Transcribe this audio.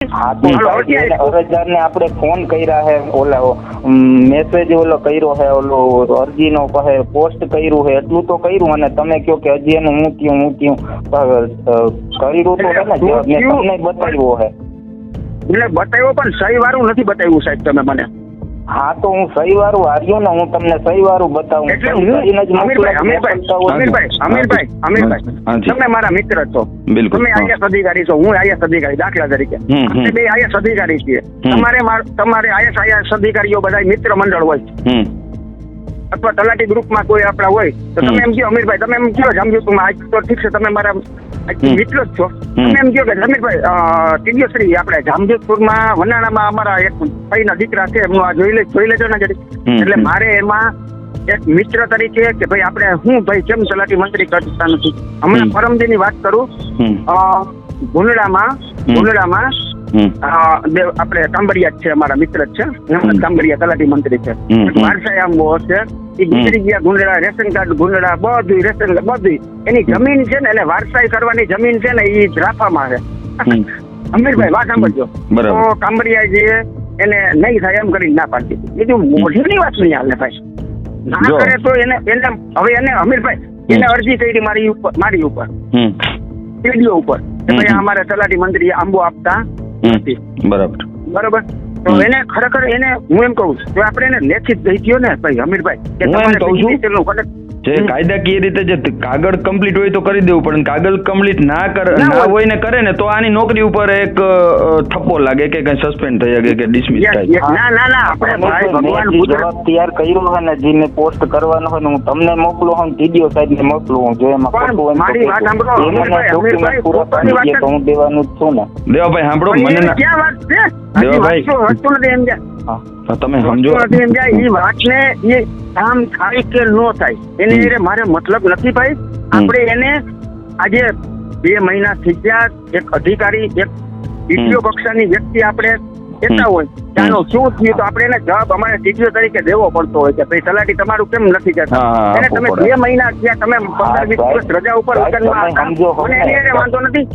હા તો અરજદારને આપણે ફોન કર્યા હે, ઓલા મેસેજ ઓલો કર્યો હે, ઓલો અરજીનો કહે પોસ્ટ કર્યું હે, એટલું તો કર્યું. અને તમે કહો કે હજી એનું મૂક્યું કર્યું તો હે ને, તમને બતાવ્યો હે. એટલે બતાવ્યો પણ સહી વાળું નથી બતાવ્યું સાહેબ તમે મને. હા તો હું સહી વાળું હાર્યો ને, હું તમને સહી વાળું બતાવું. એટલે અમીરભાઈ તમે મારા મિત્ર છો, તમે આઈએસ અધિકારી છો, હું આઈએસ અધિકારી, દાખલા તરીકે આપણે બે આઈએસ અધિકારી છીએ. તમારે આઈએસ અધિકારીઓ બધા મિત્ર મંડળ હોય અથવા તલાટી ગ્રુપમાં કોઈ આપણા હોય તો તમે એમ કહો અમીરભાઈ, તમે એમ કહો જામજોધપુરમાં આજ તો ઠીક છે, તમે મારા મિત્ર જ છો, તમે એમ કહો કે અમીરભાઈ ટીડીઓશ્રી આપણે જામજોધપુરમાં વનાણામાં અમારા એક ભાઈના દીકરા છે, એમનું આ જોઈ લેજો ને જરી. એટલે મારે એમાં એક મિત્ર તરીકે કે ભાઈ આપણે હું ભાઈ કેમ તલાટી મંત્રી કરતા નથી. હમણાં પરમદીની વાત કરું, ગુંદડામાં આપણે કાંબરિયા છે, અમારા મિત્ર જ છે, કાંબરિયા તલાટી મંત્રી છે, વારસાઈ આંબો છે, એ ગુજરી ગયા. ગુંદડા રેશન કાર્ડ, ગુંદડા બધું રેશન બધું એની જમીન છે ને, એટલે વારસાઈ કરવાની જમીન છે ને, એ રાફામાં છે. અમીરભાઈ વાત સાંભળજો, તો કાંબરિયા એને નહીં થાય એમ કરીને ના પાડતી. બીજું મોઢીની વાત નહીં હાલે ભાઈ, ના કરે તો એને હવે એને અમીરભાઈ એને અરજી કરી મારી ઉપર ટીડીઓ ઉપર કે ભાઈ અમારે તલાટી મંત્રી આંબો આપતા નથી. બરાબર. તો એને ખરેખર એને હું એમ કહું છું, આપણે એને લેખિત દઈ દો ને ભાઈ અમીરભાઈ, કે તમારે જે કાયદાકીય રીતે જે કાગળ કમ્પ્લીટ હોય તો કરી દેવું પડે. કાગળ કમ્પ્લીટ ના હોય ને કરે ને તો આની નોકરી ઉપર એક થપ્પો લાગે કે કઈ સસ્પેન્ડ થઈ શકે કે ડિસમિસ થાય. ના આપણે ભાઈ ભગવાન જવાબ તૈયાર કર્યો હોય ને, જેને પોસ્ટ કરવાનો હોય ને, હું તમને મોકલું હું, ટીડીઓ સાહેબ ને મોકલું હું, જો એમાં મારી વાત સાંભળો અમીરભાઈ, હું દેવાનું જ છું ને. દેવાભાઈ સાંભળો, મને ક્યાં વાત છે દેવાભાઈ વસ્તુ નથી એમ જાય, તમે સમજો એમ જાય એ વાતને એ કામ થાય કે ન થાય એને મારે મતલબ નથી ભાઈ. આપણે એને આજે 2 મહિના થઈ ગયા, એક અધિકારી એક ટીડીઓ કક્ષાની વ્યક્તિ આપણે કહેતા હોય ચાલો શું થયું, તો આપણે એને જવાબ અમારે ટીડીઓ તરીકે દેવો પડતો હોય કે ભાઈ તલાટી તમારું કેમ નથી કહેતા. એને તમે 2 મહિના થયા, તમે 15-20 દિવસ રજા ઉપર લગ્નમાં હતા, મને એને વાંધો નથી.